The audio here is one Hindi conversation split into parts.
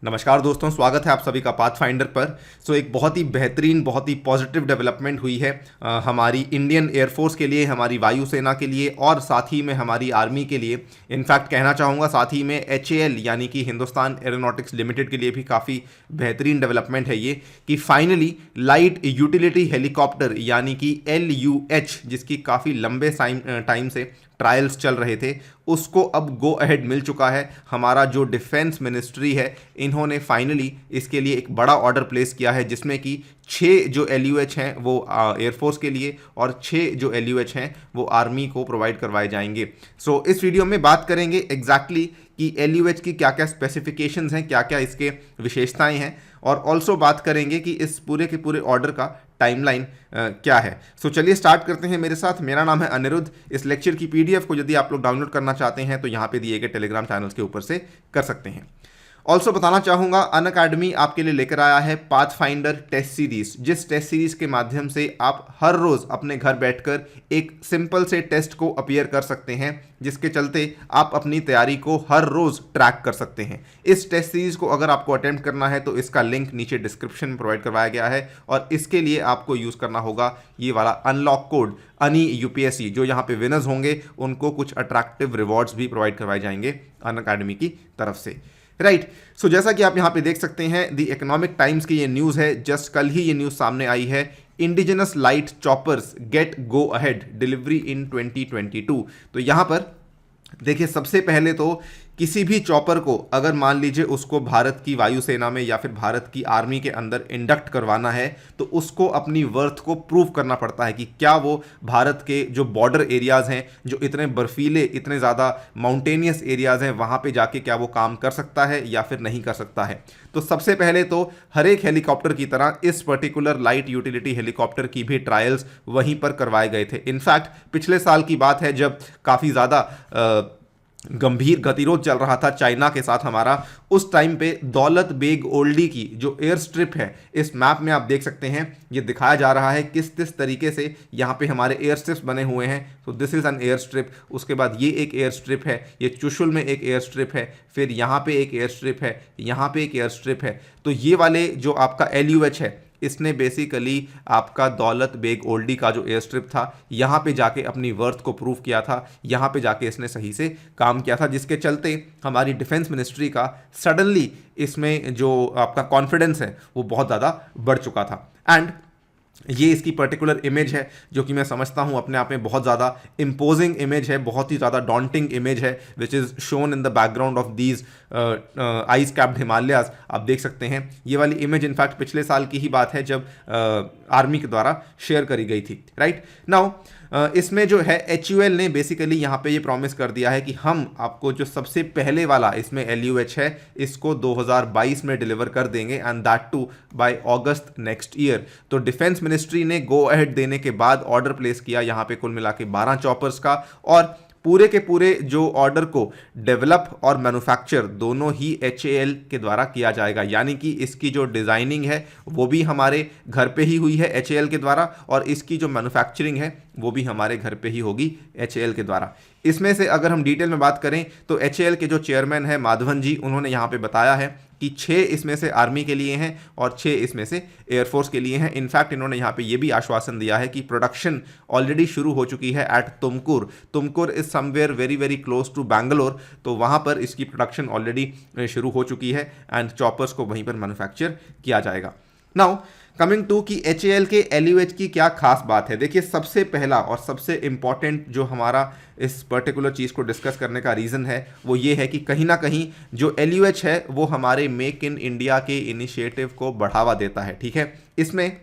नमस्कार दोस्तों, स्वागत है आप सभी का पाथफाइंडर पर। एक बहुत ही बेहतरीन, बहुत ही पॉजिटिव डेवलपमेंट हुई है हमारी इंडियन एयरफोर्स के लिए, हमारी वायुसेना के लिए और साथ ही में हमारी आर्मी के लिए। इनफैक्ट कहना चाहूँगा साथ ही में HAL यानी कि हिंदुस्तान एरोनॉटिक्स लिमिटेड के लिए भी काफ़ी बेहतरीन डेवलपमेंट है ये कि फाइनली लाइट यूटिलिटी हेलीकॉप्टर यानी कि LUH, जिसकी काफ़ी लंबे टाइम से ट्रायल्स चल रहे थे, उसको अब गो अहेड मिल चुका है। हमारा जो डिफेंस मिनिस्ट्री है, इन्होंने फाइनली इसके लिए एक बड़ा ऑर्डर प्लेस किया है, जिसमें कि 6 जो LUH हैं वो एयरफोर्स के लिए और 6 जो LUH हैं वो आर्मी को प्रोवाइड करवाए जाएंगे। इस वीडियो में बात करेंगे एग्जैक्टली कि LUH की क्या क्या स्पेसिफिकेशंस हैं, क्या क्या इसके विशेषताएं हैं, और ऑल्सो बात करेंगे कि इस पूरे के पूरे ऑर्डर का टाइमलाइन क्या है। चलिए स्टार्ट करते हैं मेरे साथ। मेरा नाम है अनिरुद्ध। इस लेक्चर की PDF को यदि आप लोग डाउनलोड करना चाहते हैं तो यहाँ पे दिए गए टेलीग्राम चैनल्स के ऊपर से कर सकते हैं। ऑल्सो बताना चाहूँगा, अनअकैडमी आपके लिए लेकर आया है पाथफाइंडर टेस्ट सीरीज, जिस टेस्ट सीरीज के माध्यम से आप हर रोज़ अपने घर बैठकर एक सिंपल से टेस्ट को अपीयर कर सकते हैं, जिसके चलते आप अपनी तैयारी को हर रोज़ ट्रैक कर सकते हैं। इस टेस्ट सीरीज को अगर आपको अटेम्प्ट करना है तो इसका लिंक नीचे डिस्क्रिप्शन में प्रोवाइड करवाया गया है, और इसके लिए आपको यूज़ करना होगा ये वाला अनलॉक कोड अनि UPSC। जो यहाँ पे विनर्स होंगे उनको कुछ अट्रैक्टिव रिवॉर्ड्स भी प्रोवाइड करवाए जाएंगे अनअकैडमी की तरफ से। राइट। जैसा कि आप यहाँ पे देख सकते हैं, द इकोनॉमिक टाइम्स की ये न्यूज़ है, जस्ट कल ही ये न्यूज़ सामने आई है। Indigenous light choppers get go ahead delivery in 2022। तो यहाँ पर देखिए, सबसे पहले तो किसी भी चॉपर को अगर मान लीजिए उसको भारत की वायुसेना में या फिर भारत की आर्मी के अंदर इंडक्ट करवाना है, तो उसको अपनी वर्थ को प्रूव करना पड़ता है कि क्या वो भारत के जो बॉर्डर एरियाज़ हैं, जो इतने बर्फीले, इतने ज़्यादा माउंटेनियस एरियाज़ हैं, वहाँ पे जाके क्या वो काम कर सकता है या फिर नहीं कर सकता है। तो सबसे पहले तो हर एक हेलीकॉप्टर की तरह इस पर्टिकुलर लाइट यूटिलिटी हेलीकॉप्टर की भी ट्रायल्स वहीं पर करवाए गए थे। इनफैक्ट पिछले साल की बात है, जब काफ़ी ज़्यादा गंभीर गतिरोध चल रहा था चाइना के साथ हमारा, उस टाइम पे दौलत बेग ओल्डी की जो एयर स्ट्रिप है, इस मैप में आप देख सकते हैं, ये दिखाया जा रहा है किस किस तरीके से यहाँ पे हमारे एयर स्ट्रिप्स बने हुए हैं। तो this is an air strip. उसके बाद ये एक एयर स्ट्रिप है, ये चुशुल में एक एयर स्ट्रिप है, फिर यहाँ पे एक एयर स्ट्रिप है, यहाँ पे एक एयर स्ट्रिप है। तो ये वाले जो आपका LUH है, इसने बेसिकली आपका दौलत बेग ओल्डी का जो एयर स्ट्रिप था, यहाँ पे जाके अपनी वर्थ को प्रूव किया था, यहाँ पे जाके इसने सही से काम किया था, जिसके चलते हमारी डिफेंस मिनिस्ट्री का सडनली इसमें जो आपका कॉन्फिडेंस है वो बहुत ज़्यादा बढ़ चुका था। एंड ये इसकी पर्टिकुलर इमेज है, जो कि मैं समझता हूँ अपने आप में बहुत ज़्यादा इम्पोजिंग इमेज है, बहुत ही ज़्यादा डॉन्टिंग इमेज है, which is shown in the background of these ice capped Himalayas. आप देख सकते हैं ये वाली इमेज इनफैक्ट पिछले साल की ही बात है, जब आर्मी के द्वारा शेयर करी गई थी। राइट नाउ इसमें जो है HUL ने बेसिकली यहाँ पे ये प्रॉमिस कर दिया है कि हम आपको जो सबसे पहले वाला इसमें LUH है, इसको 2022 में डिलीवर कर देंगे, and that too by August next year. तो डिफेंस मिनिस्ट्री ने गो अहेड देने के बाद ऑर्डर प्लेस किया यहाँ पे कुल मिला के 12 चॉपर्स का, और पूरे के पूरे जो ऑर्डर को डेवलप और मैन्युफैक्चर दोनों ही HAL के द्वारा किया जाएगा। यानी कि इसकी जो डिज़ाइनिंग है वो भी हमारे घर पे ही हुई है HAL के द्वारा, और इसकी जो मैन्युफैक्चरिंग है वो भी हमारे घर पे ही होगी HAL के द्वारा। इसमें से अगर हम डिटेल में बात करें तो HAL के जो चेयरमैन है माधवन जी, उन्होंने यहाँ पे बताया है कि 6 इसमें से आर्मी के लिए हैं और 6 इसमें से एयरफोर्स के लिए हैं। इनफैक्ट इन्होंने यहाँ पे ये भी आश्वासन दिया है कि प्रोडक्शन ऑलरेडी शुरू हो चुकी है at Tumkur. Tumkur is somewhere very very close to Bangalore, तो वहाँ पर इसकी प्रोडक्शन ऑलरेडी शुरू हो चुकी है, एंड चॉपर्स को वहीं पर मैन्युफैक्चर किया जाएगा। नाउ कमिंग टू कि HAL के LUH की क्या खास बात है। देखिए, सबसे पहला और सबसे इम्पॉर्टेंट जो हमारा इस पर्टिकुलर चीज़ को डिस्कस करने का रीज़न है वो ये है कि कहीं ना कहीं जो LUH है वो हमारे मेक इन इंडिया के इनिशिएटिव को बढ़ावा देता है। ठीक है, इसमें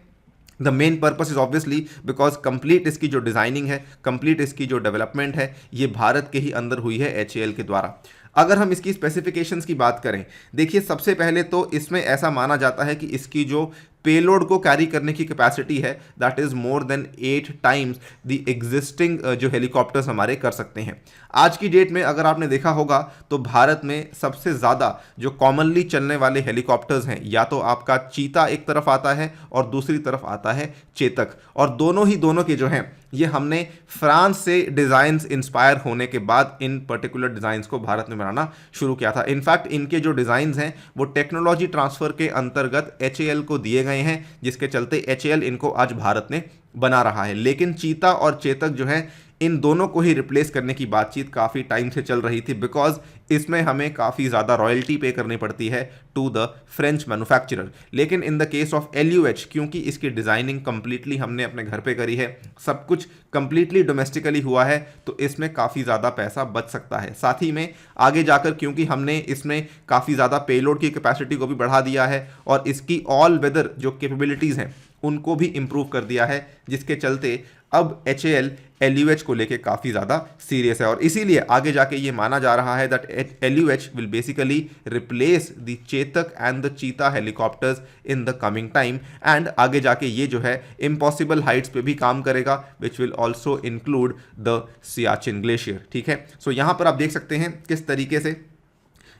the main purpose is obviously because complete इसकी जो डिज़ाइनिंग है, कंप्लीट इसकी जो डेवलपमेंट है, ये भारत के ही अंदर हुई है HAL के द्वारा। अगर हम इसकी स्पेसिफिकेशंस की बात करें, देखिए सबसे पहले तो इसमें ऐसा माना जाता है कि इसकी जो पेलोड को कैरी करने की कैपेसिटी है that is more than 8 times the existing जो हेलीकॉप्टर्स हमारे कर सकते हैं। आज की डेट में अगर आपने देखा होगा तो भारत में सबसे ज़्यादा जो कॉमनली चलने वाले हेलीकॉप्टर्स हैं, या तो आपका चीता एक तरफ आता है और दूसरी तरफ आता है चेतक, और दोनों के जो हैं ये हमने फ्रांस से डिज़ाइंस इंस्पायर होने के बाद इन पर्टिकुलर डिज़ाइंस को भारत में बनाना शुरू किया था। इनफैक्ट इनके जो डिज़ाइंस हैं वो टेक्नोलॉजी ट्रांसफ़र के अंतर्गत HAL को दिए गए हैं, जिसके चलते HAL इनको आज भारत में बना रहा है। लेकिन चीता और चेतक जो है इन दोनों को ही रिप्लेस करने की बातचीत काफ़ी टाइम से चल रही थी, बिकॉज इसमें हमें काफ़ी ज़्यादा रॉयल्टी पे करनी पड़ती है टू द फ्रेंच मैन्युफैक्चरर। लेकिन in the case of LUH, क्योंकि इसकी डिज़ाइनिंग कंप्लीटली हमने अपने घर पे करी है, सब कुछ कंप्लीटली डोमेस्टिकली हुआ है, तो इसमें काफ़ी ज़्यादा पैसा बच सकता है। साथ ही में आगे जाकर क्योंकि हमने इसमें काफ़ी ज़्यादा पेलोड की कैपेसिटी को भी बढ़ा दिया है और इसकी ऑल वेदर जो कैपेबिलिटीज़ हैं उनको भी इम्प्रूव कर दिया है, जिसके चलते अब HAL LUH को लेके काफ़ी ज़्यादा सीरियस है। और इसीलिए आगे जाके ये माना जा रहा है that LUH will basically replace the Chetak and the चीता helicopters in the coming time, and आगे जाके ये जो है इम्पॉसिबल हाइट्स पे भी काम करेगा, which will also include the Siachen glacier. ठीक है, सो यहाँ पर आप देख सकते हैं किस तरीके से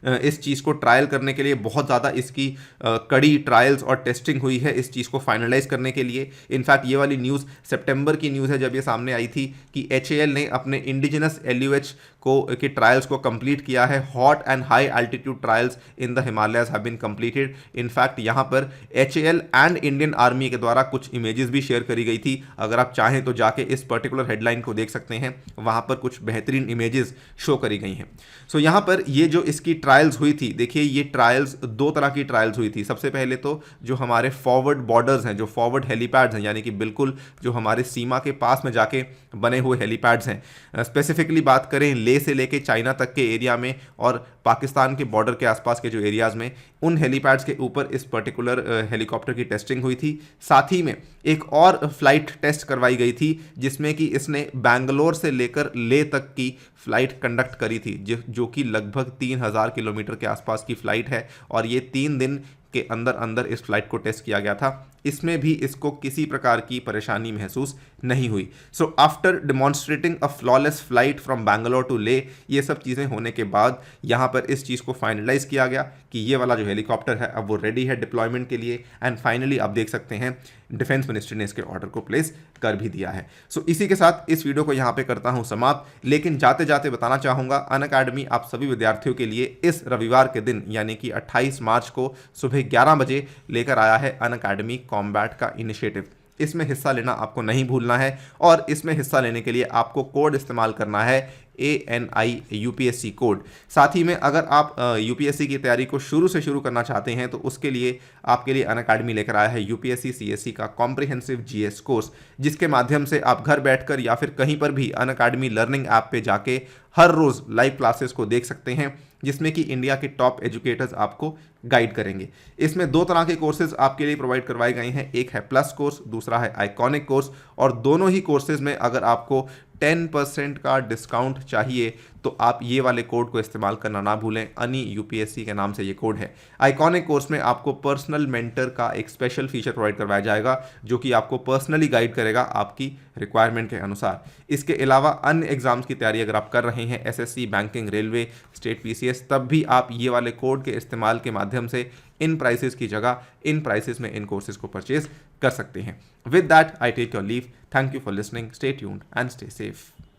इस चीज़ को ट्रायल करने के लिए बहुत ज़्यादा इसकी कड़ी ट्रायल्स और टेस्टिंग हुई है इस चीज़ को फाइनलाइज करने के लिए। इनफैक्ट ये वाली न्यूज़ सितंबर की न्यूज़ है जब ये सामने आई थी कि HAL ने अपने इंडिजिनस LUH के ट्रायल्स को कंप्लीट किया है। Hot and high altitude trials in the Himalayas have been completed. In fact यहाँ पर HAL एंड इंडियन आर्मी के द्वारा कुछ इमेजेस भी शेयर करी गई थी। अगर आप चाहें तो जाके इस पर्टिकुलर हेडलाइन को देख सकते हैं, वहाँ पर कुछ बेहतरीन इमेजेस शो करी गई हैं। सो यहाँ पर ये जो इसकी ट्रायल्स हुई थी, देखिए ये ट्रायल्स दो तरह की ट्रायल्स हुई थी। सबसे पहले तो जो हमारे फॉरवर्ड बॉर्डर्स हैं, जो फॉरवर्ड हेलीपैड्स हैं, यानी कि बिल्कुल जो हमारे सीमा के पास में जाके बने हुए हेलीपैड्स हैं, स्पेसिफिकली बात करें ले से लेके चाइना तक के एरिया में और पाकिस्तान के बॉर्डर के आसपास के जो एरियाज़ में, उन हेलीपैड्स के ऊपर इस पर्टिकुलर हेलीकॉप्टर की टेस्टिंग हुई थी। साथ ही में एक और फ्लाइट टेस्ट करवाई गई थी जिसमें कि इसने बैंगलोर से लेकर ले तक की फ़्लाइट कंडक्ट करी थी, जो कि लगभग 3000 किलोमीटर के आसपास की फ़्लाइट है, और ये 3 दिन के अंदर अंदर इस फ्लाइट को टेस्ट किया गया था। इसमें भी इसको किसी प्रकार की परेशानी महसूस नहीं हुई। So after demonstrating a flawless flight from Bangalore to Leh, ये सब चीज़ें होने के बाद यहाँ पर इस चीज़ को फाइनलाइज किया गया कि ये वाला जो हेलीकॉप्टर है अब वो रेडी है डिप्लॉयमेंट के लिए, एंड फाइनली आप देख सकते हैं डिफेंस मिनिस्ट्री ने इसके ऑर्डर को प्लेस कर भी दिया है। सो इसी के साथ इस वीडियो को यहाँ पे करता हूँ समाप्त, लेकिन जाते जाते बताना चाहूँगा अनअकैडमी आप सभी विद्यार्थियों के लिए इस रविवार के दिन यानी कि 28 मार्च को सुबह 11 बजे लेकर आया है अनअकैडमी कॉम्बैट का इनिशिएटिव। इसमें हिस्सा लेना आपको नहीं भूलना है, और इसमें हिस्सा लेने के लिए आपको कोड इस्तेमाल करना है ANI UPSC कोड। साथ ही में अगर आप UPSC की तैयारी को शुरू से शुरू करना चाहते हैं तो उसके लिए आपके लिए अनअकैडमी लेकर आया है UPSC CSE का कॉम्प्रिहेंसिव GS कोर्स, जिसके माध्यम से आप घर बैठकर या फिर कहीं पर भी अनअकैडमी लर्निंग ऐप पे जाके हर रोज़ लाइव क्लासेस को देख सकते हैं, जिसमें कि इंडिया के टॉप एजुकेटर्स आपको गाइड करेंगे। इसमें 2 तरह के कोर्सेज आपके लिए प्रोवाइड करवाए गए हैं, एक है प्लस कोर्स, दूसरा है आइकॉनिक कोर्स, और दोनों ही कोर्सेज में अगर आपको 10% का डिस्काउंट चाहिए तो आप ये वाले कोड को इस्तेमाल करना ना भूलें। अनि UPSC के नाम से ये कोड है। आइकॉनिक कोर्स में आपको पर्सनल मेंटर का एक स्पेशल फीचर प्रोवाइड करवाया जाएगा जो कि आपको पर्सनली गाइड करेगा आपकी रिक्वायरमेंट के अनुसार। इसके अलावा अन्य एग्जाम्स की तैयारी अगर आप कर रहे हैं, SSC, banking, railway, state PCS, तब भी आप ये वाले कोड के इस्तेमाल के माध्यम से इन प्राइसेस की जगह इन प्राइसेस में इन कोर्सेज को परचेज कर सकते हैं। With that I take your leave. Thank you for listening, stay tuned and stay safe.